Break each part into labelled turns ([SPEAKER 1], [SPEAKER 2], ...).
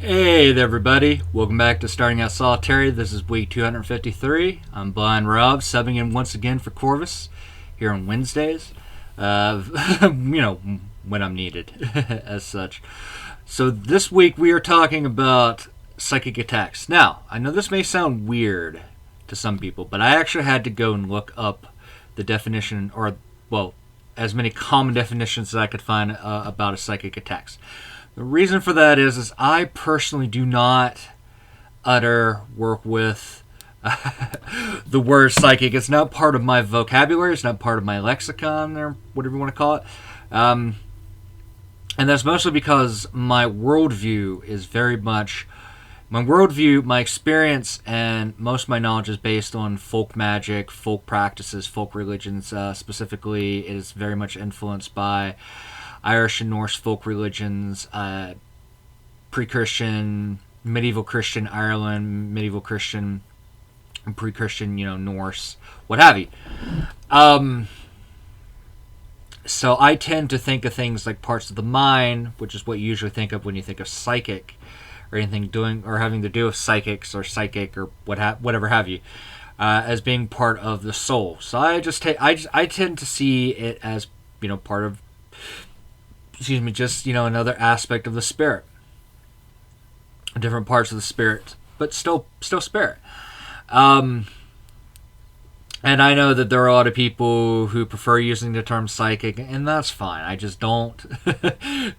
[SPEAKER 1] Hey there, everybody. Welcome back to Starting Out Solitary. This is week 253. I'm Blind Rob, subbing in once again for Corvus here on Wednesdays. When I'm needed, as such. So this week we are talking about psychic attacks. Now, I know this may sound weird to some people, but I actually had to go and look up the definition, as many common definitions as I could find about a psychic attacks. The reason for that is I personally do not work with the word psychic. It's not part of my vocabulary. It's not part of my lexicon, or whatever you want to call it. And that's mostly because my worldview is very much... my experience, and most of my knowledge is based on folk magic, folk practices, folk religions. Specifically, it is very much influenced by Irish and Norse folk religions, pre-Christian, medieval Christian Ireland, medieval Christian, pre-Christian, Norse, what have you. So I tend to think of things like parts of the mind, which is what you usually think of when you think of psychic, or anything doing or having to do with psychics or psychic or whatever have you, as being part of the soul. So I tend to see it as part of, another aspect of the spirit, different parts of the spirit, but still spirit. And I know that there are a lot of people who prefer using the term psychic, and that's fine. I just don't,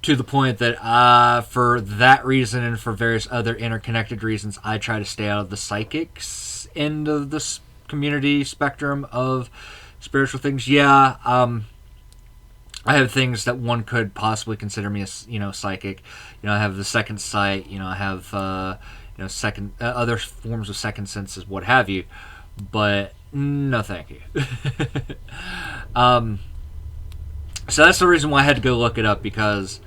[SPEAKER 1] to the point that for that reason and for various other interconnected reasons, I try to stay out of the psychics end of this community spectrum of spiritual things. I have things that one could possibly consider me as, psychic. I have the second sight. I have, second other forms of second senses, what have you. But no, thank you. So that's the reason why I had to go look it up, because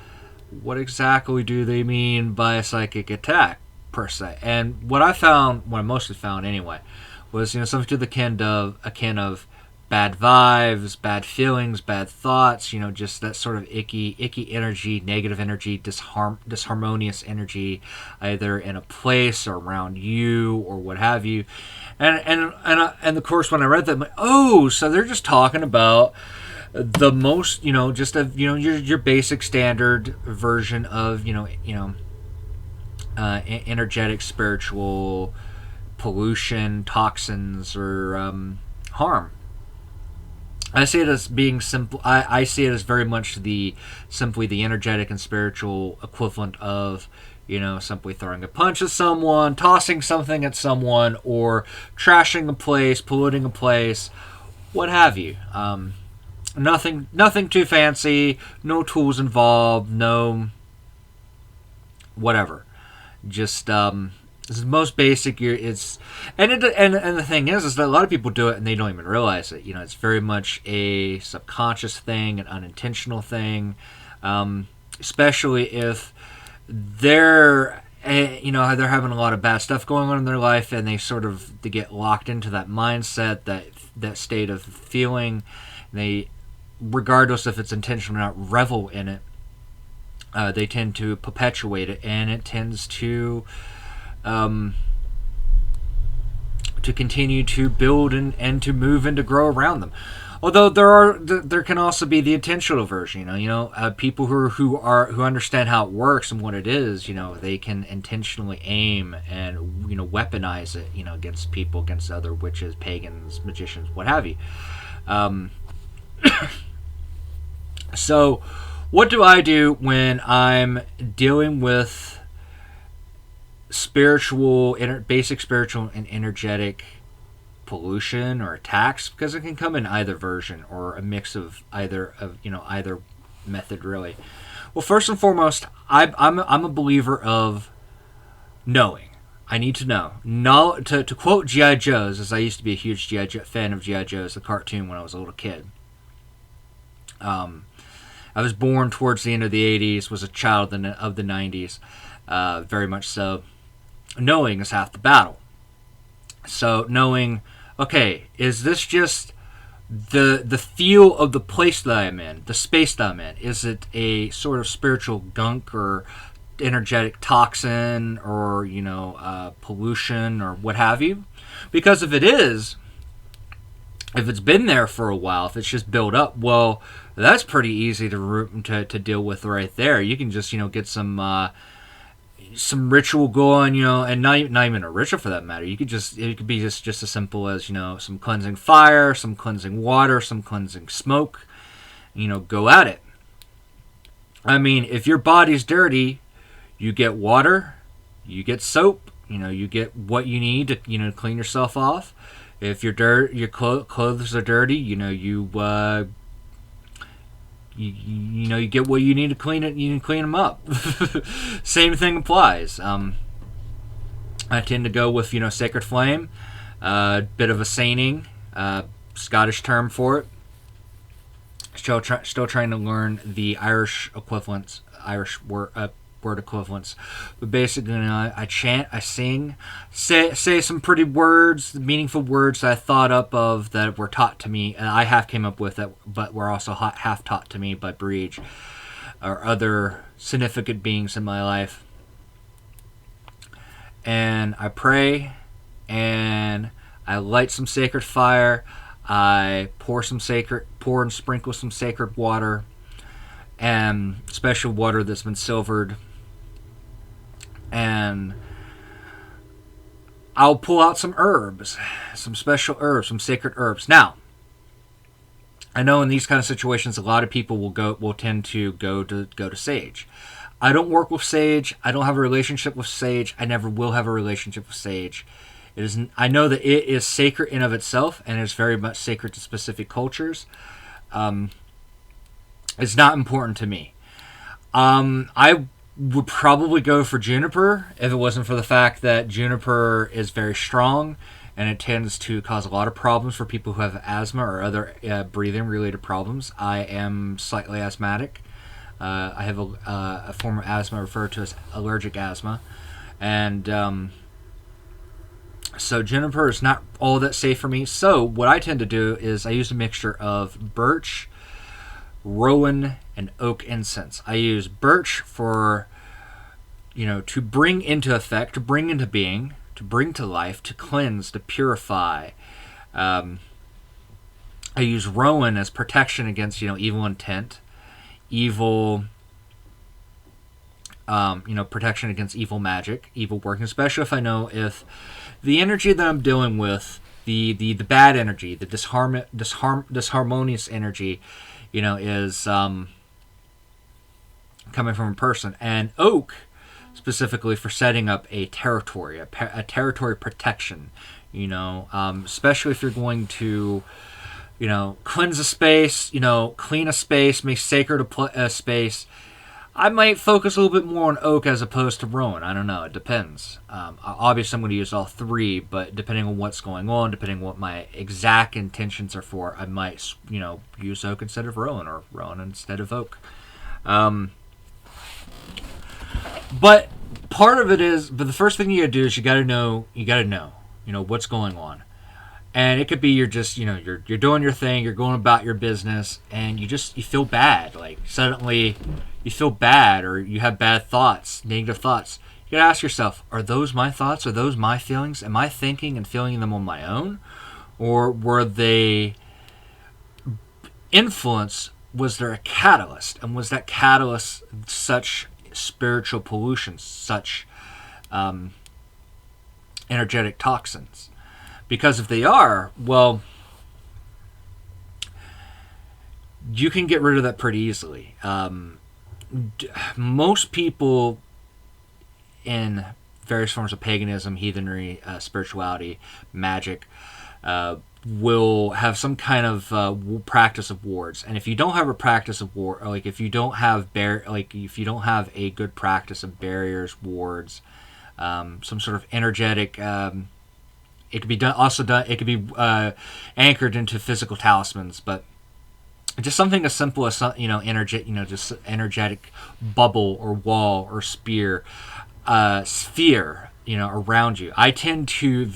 [SPEAKER 1] what exactly do they mean by a psychic attack, per se? And what I mostly found anyway, was, something to the akin of bad vibes, bad feelings, bad thoughts, just that sort of icky energy, negative energy, disharmonious energy, either in a place or around you or what have you. And of course, when I read that, I'm like, oh, so they're just talking about the most, your basic standard version of, energetic, spiritual pollution, toxins, or harm. I see it as being simple. I see it as very much simply the energetic and spiritual equivalent of, simply throwing a punch at someone, tossing something at someone, or trashing a place, polluting a place, what have you. Nothing too fancy. No tools involved. No whatever. Just this is the most basic. And the thing is that a lot of people do it and they don't even realize it. It's very much a subconscious thing, an unintentional thing, especially if they're having a lot of bad stuff going on in their life, and they get locked into that mindset, that state of feeling. They, regardless if it's intentional or not, revel in it. They tend to perpetuate it, and it tends to continue to build and to move and to grow around them. Although there can also be the intentional version, people who understand how it works and what it is, they can intentionally aim and weaponize it, against people, against other witches, pagans, magicians, what have you. So, what do I do when I'm dealing with basic spiritual and energetic pollution or attacks? Because it can come in either version or a mix of either method, really. Well, first and foremost, I'm a believer of knowing. I need to know. To quote G.I. Joe's, as I used to be a huge fan of G.I. Joe's, the cartoon, when I was a little kid. I was born towards the end of the 80s, was a child of the 90s, very much so. Knowing is half the battle. So knowing, okay, is this just the feel of the place that I'm in, the space that I'm in? Is it a sort of spiritual gunk or energetic toxin or pollution or what have you. Because if it's been there for a while, if it's just built up, well, that's pretty easy to deal with right there. You can just get some ritual going, and not even a ritual for that matter. It could be just as simple as some cleansing fire, some cleansing water, some cleansing smoke. Go at it. I mean, if your body's dirty, you get water, you get soap, you get what you need to clean yourself off. If your clothes are dirty, you get what you need to clean it. You can clean them up. Same thing applies. I tend to go with sacred flame, bit of a sainting, Scottish term for it. Still trying to learn the Irish equivalents, Irish word equivalents. But basically, I chant, I sing, say some pretty words, meaningful words that I thought up of that were taught to me, and I half came up with it, but were also half taught to me by Breach or other significant beings in my life. And I pray, and I light some sacred fire. I pour and sprinkle some sacred water, and special water that's been silvered. And I'll pull out some herbs, some special herbs, some sacred herbs. Now, I know in these kind of situations, a lot of people will tend to go to sage. I don't work with sage. I don't have a relationship with sage. I never will have a relationship with sage. I know that it is sacred in of itself, and it's very much sacred to specific cultures. It's not important to me. I would probably go for juniper if it wasn't for the fact that juniper is very strong, and it tends to cause a lot of problems for people who have asthma or other breathing-related problems. I am slightly asthmatic. I have a form of asthma referred to as allergic asthma, and so juniper is not all that safe for me. So what I tend to do is I use a mixture of birch, rowan, and oak incense. I use birch for, to bring into effect, to bring into being, to bring to life, to cleanse, to purify. I use rowan as protection against, evil intent, protection against evil magic, evil working, especially if I know if the energy that I'm dealing with, the bad energy, the disharmonious energy, is coming from a person. And oak, specifically for setting up a territory, a territory protection, especially if you're going to, cleanse a space, clean a space, make sacred a space. I might focus a little bit more on oak as opposed to rowan. I don't know. It depends. Obviously, I'm going to use all three, but depending on what's going on, depending on what my exact intentions are for, I might, use oak instead of rowan or rowan instead of oak. But part of it is, but the first thing you got to do is you got to know, what's going on. And it could be you're just, you're doing your thing, you're going about your business, and you feel bad. Like, suddenly you feel bad, or you have bad thoughts, negative thoughts. You gotta ask yourself, are those my thoughts? Are those my feelings? Am I thinking and feeling them on my own? Or were they influence? Was there a catalyst? And was that catalyst such spiritual pollution, such energetic toxins? Because if they are, well, you can get rid of that pretty easily. Most people in various forms of paganism, heathenry, spirituality, magic, will have some kind of practice of wards. And if you don't have a practice of ward, or if you don't have if you don't have a good practice of barriers, wards, some sort of energetic. It could be done. It could be anchored into physical talismans, but just something as simple as just energetic bubble or wall or sphere around you. I tend to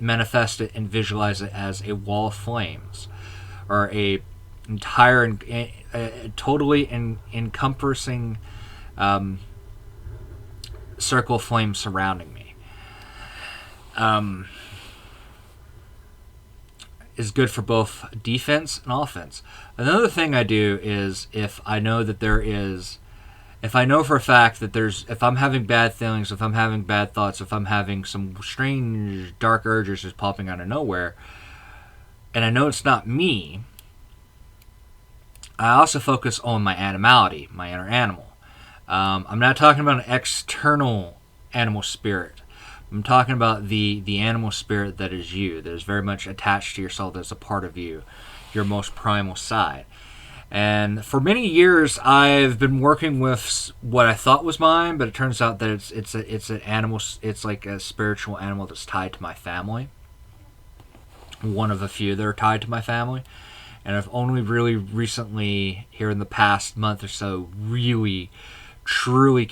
[SPEAKER 1] manifest it and visualize it as a wall of flames, or a entire and totally encompassing circle of flame surrounding me. Is good for both defense and offense. Another thing I do is if I know for a fact that if I'm having bad feelings, if I'm having bad thoughts, if I'm having some strange dark urges just popping out of nowhere, and I know it's not me, I also focus on my animality, my inner animal. I'm not talking about an external animal spirit. I'm talking about the animal spirit that is you, that is very much attached to yourself, that's a part of you, your most primal side. And for many years, I've been working with what I thought was mine, but it turns out that it's an animal. It's like a spiritual animal that's tied to my family. One of a few that are tied to my family, and I've only really recently, here in the past month or so, really, truly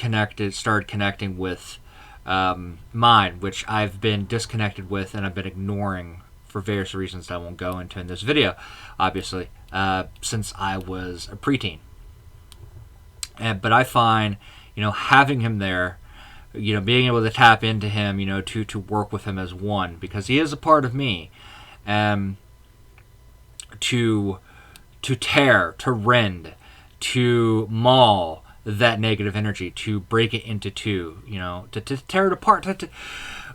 [SPEAKER 1] started connecting with mine, which I've been disconnected with and I've been ignoring for various reasons that I won't go into in this video, obviously, since I was a preteen. But I find, having him there, being able to tap into him, to work with him as one, because he is a part of me, to tear, to rend, to maul that negative energy, to break it into two, to tear it apart.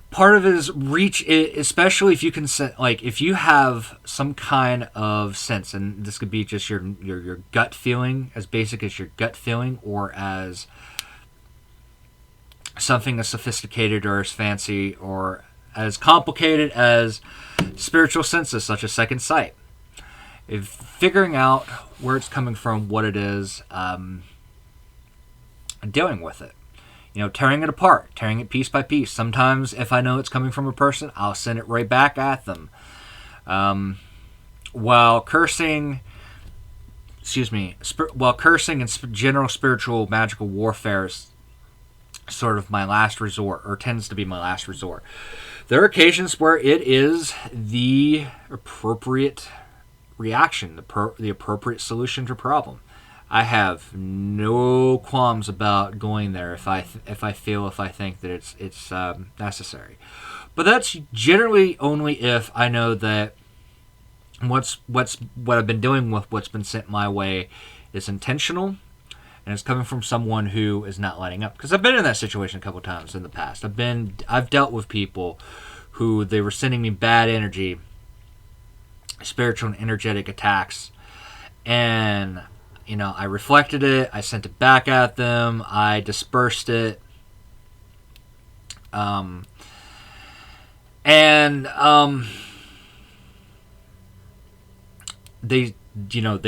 [SPEAKER 1] Part of it is reach, especially if you can, if you have some kind of sense, and this could be just your gut feeling, as basic as your gut feeling, or as something as sophisticated or as fancy or as complicated as spiritual senses, such as second sight. If figuring out where it's coming from, what it is, dealing with it. Tearing it apart, tearing it piece by piece. Sometimes, if I know it's coming from a person, I'll send it right back at them. While cursing and general spiritual magical warfare is sort of my last resort, or tends to be my last resort. There are occasions where it is the appropriate reaction, the appropriate solution to a problem. I have no qualms about going there if I think that it's necessary. But that's generally only if I know that what I've been doing with what's been sent my way is intentional and it's coming from someone who is not letting up. Because I've been in that situation a couple times in the past. I've dealt with people who they were sending me bad energy, spiritual and energetic attacks, and I reflected it, I sent it back at them, I dispersed it, they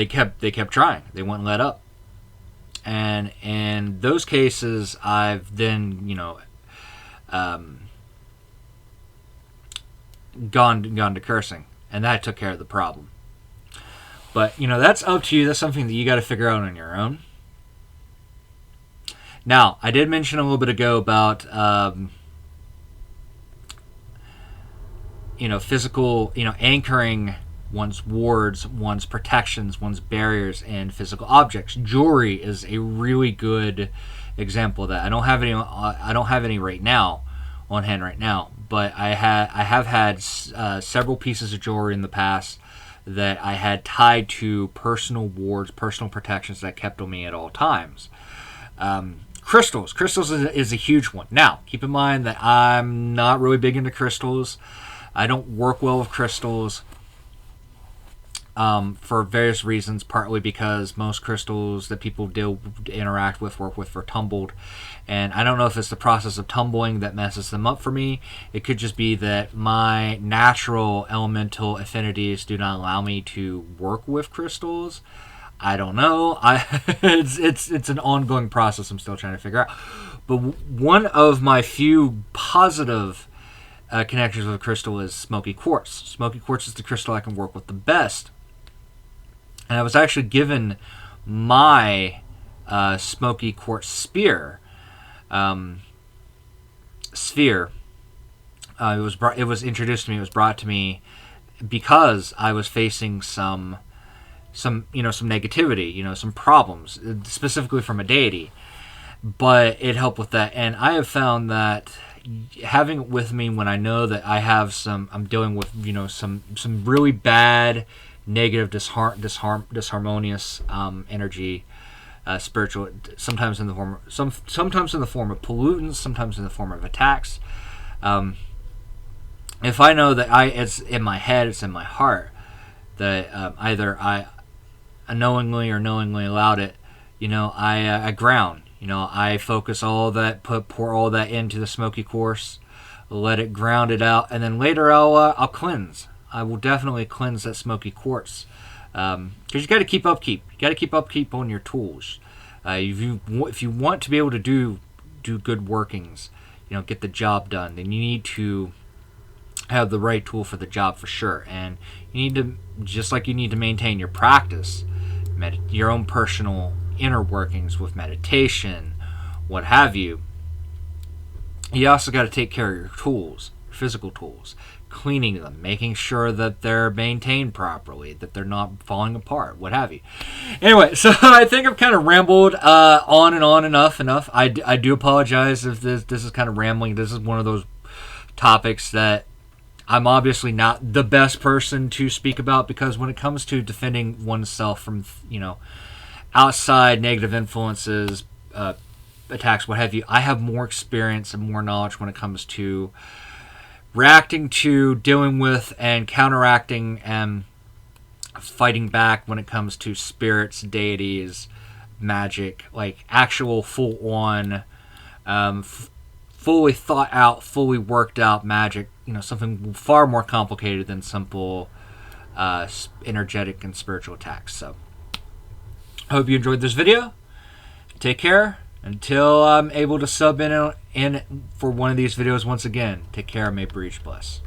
[SPEAKER 1] kept trying. They wouldn't let up. And in those cases, I've then gone to cursing, and that took care of the problem. But, that's up to you. That's something that you got to figure out on your own. Now, I did mention a little bit ago about, physical, anchoring one's wards, one's protections, one's barriers in physical objects. Jewelry is a really good example of that. I don't have any right now, on hand right now, but I have had several pieces of jewelry in the past that I had tied to personal wards, personal protections that kept on me at all times. Crystals is a huge one. Now, keep in mind that I'm not really big into crystals. I don't work well with crystals for various reasons, partly because most crystals that people work with are tumbled, and I don't know if it's the process of tumbling that messes them up for me. It could just be that my natural elemental affinities do not allow me to work with crystals. I don't know. It's an ongoing process I'm still trying to figure out. But one of my few positive connections with crystal is smoky quartz. Smoky quartz is the crystal I can work with the best. And I was actually given my smoky quartz sphere. It was introduced to me. It was brought to me because I was facing some some negativity, some problems, specifically from a deity. But it helped with that, and I have found that having it with me when I know that I'm dealing with some really bad, negative, disharmonious energy, spiritual, sometimes in the form of pollutants, sometimes in the form of attacks. If I know that it's in my head, it's in my heart, that either I unknowingly or knowingly allowed it, I ground. I focus all that, pour all that into the smoky quartz, let it ground it out, and then later I'll cleanse. I will definitely cleanse that smoky quartz, because you got to keep upkeep. You got to keep upkeep on your tools. If you want to be able to do good workings, get the job done, then you need to have the right tool for the job for sure. And you need to, just like you need to maintain your practice, your own personal inner workings with meditation, what have you. You also got to take care of your tools, physical tools, cleaning them, making sure that they're maintained properly, that they're not falling apart, what have you. Anyway, so I think I've kind of rambled on and on enough. I do apologize if this is kind of rambling. This is one of those topics that I'm obviously not the best person to speak about, because when it comes to defending oneself from, outside negative influences, attacks, what have you, I have more experience and more knowledge when it comes to reacting to, dealing with, and counteracting and fighting back when it comes to spirits, deities, magic, like actual full-on, fully thought out, fully worked out magic, something far more complicated than simple energetic and spiritual attacks. So I hope you enjoyed this video. Take care. Until I'm able to sub in for one of these videos once again, take care and may breach bless.